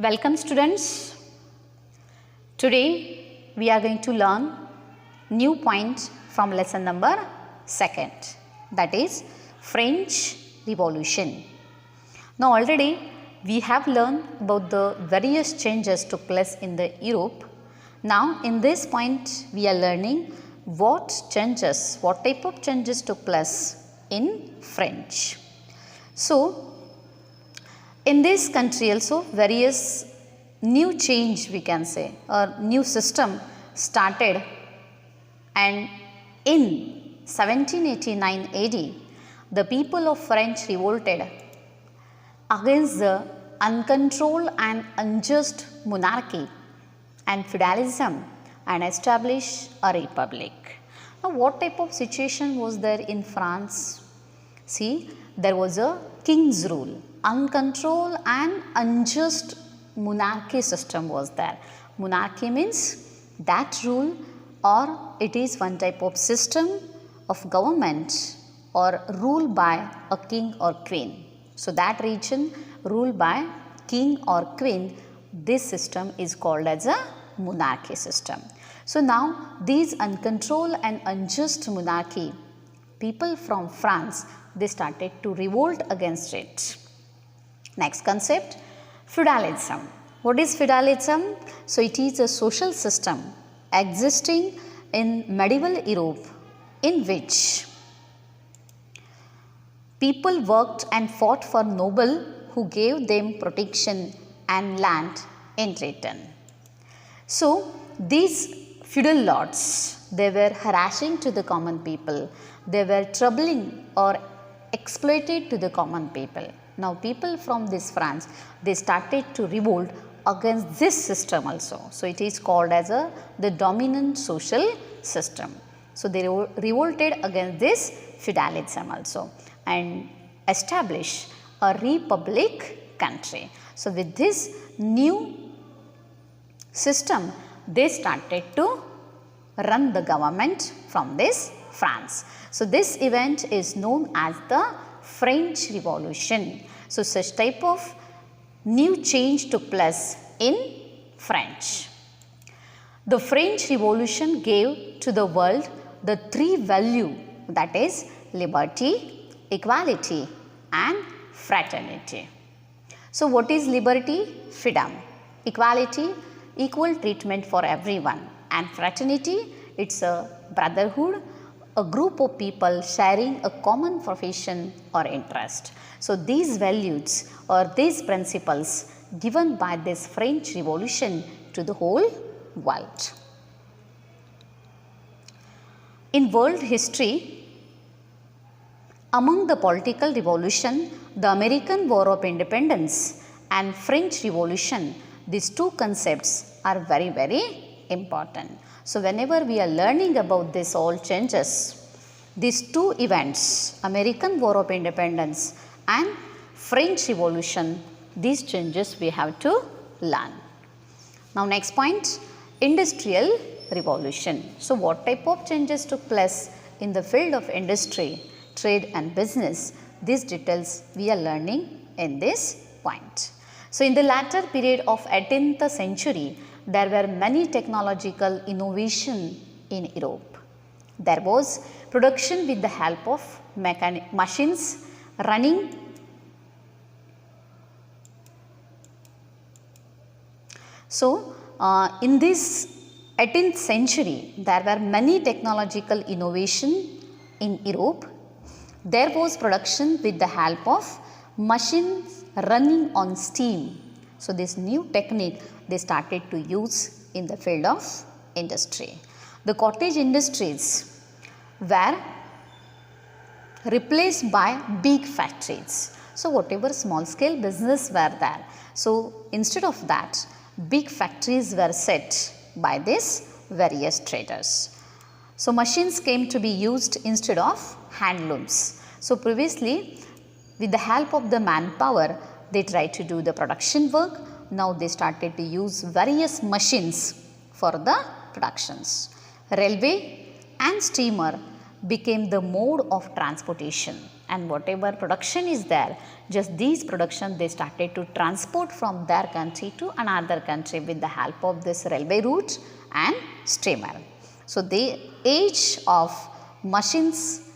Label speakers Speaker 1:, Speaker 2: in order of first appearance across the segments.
Speaker 1: Welcome students. Today we are going to learn new point from lesson number 2, that is French Revolution. Now already we have learned about the various changes took place in the Europe. Now in this point we are learning what type of changes took place in French. So in this country also various new change we can say or new system started, and in 1789 AD the people of French revolted against the uncontrolled and unjust monarchy and feudalism and established a republic. Now what type of situation was there in France? See, there was a king's rule, uncontrolled and unjust monarchy system was there. Monarchy means that rule, or it is one type of system of government or ruled by a king or queen. So that region ruled by king or queen, this system is called as a monarchy system. So now these uncontrolled and unjust monarchy, people from France, they started to revolt against it. Next concept, feudalism. What is feudalism? So it is a social system existing in medieval Europe in which people worked and fought for noble who gave them protection and land in return. So these feudal lords, they were harassing to the common people, they were troubling or exploited to the common people. Now people from this France, they started to revolt against this system also. So it is called as the dominant social system. So they revolted against this feudalism also and established a republic country. So with this new system, they started to run the government from this France. So this event is known as the French Revolution. So such type of new change took place in French. The French Revolution gave to the world the three values, that is liberty, equality and fraternity. So what is liberty? Freedom. Equality, equal treatment for everyone, and fraternity, it's a brotherhood, a group of people sharing a common profession or interest. So these values or these principles given by this French Revolution to the whole world. In world history, among the political revolution, the American War of Independence and French Revolution, these two concepts are very, very important. So whenever we are learning about this all changes, these two events, American War of Independence and French Revolution, these changes we have to learn. Now next point, Industrial Revolution. So what type of changes took place in the field of industry, trade and business? These details we are learning in this point. So in the latter period of 18th century, there were many technological innovation in Europe. There was production with the help of machines running. So in this 18th century, there were many technological innovation in Europe. There was production with the help of machines running on steam. So this new technique they started to use in the field of industry. The cottage industries were replaced by big factories. So whatever small scale business were there, so instead of that, big factories were set by these various traders. So machines came to be used instead of handlooms. So previously, with the help of the manpower, they tried to do the production work. Now they started to use various machines for the productions. Railway and steamer became the mode of transportation, and whatever production is there, just these production they started to transport from their country to another country with the help of this railway route and steamer. So the age of machines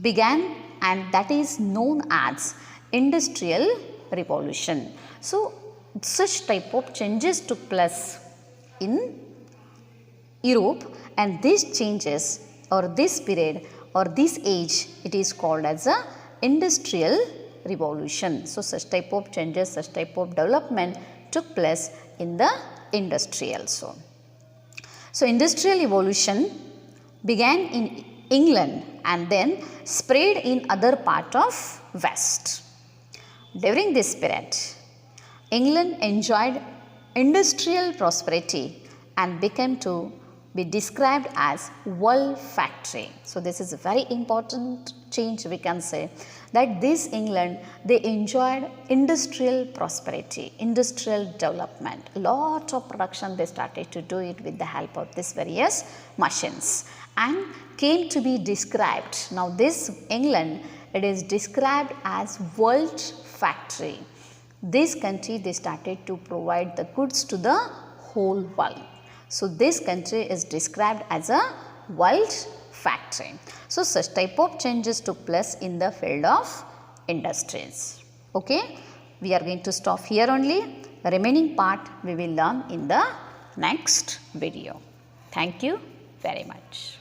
Speaker 1: began, and that is known as industrial revolution. So such type of changes took place in Europe, and these changes or this period or this age, it is called as a industrial revolution. So such type of changes, such type of development took place in the industry also. So industrial evolution began in England and then spread in other part of West. During this period, England enjoyed industrial prosperity and became to be described as world factory. So this is a very important change, we can say that this England, they enjoyed industrial prosperity, industrial development, a lot of production they started to do it with the help of these various machines and came to be described. Now this England, it is described as world factory. This country, they started to provide the goods to the whole world. So this country is described as a world factory. So such type of changes took place in the field of industries. Okay, we are going to stop here only. The remaining part we will learn in the next video. Thank you very much.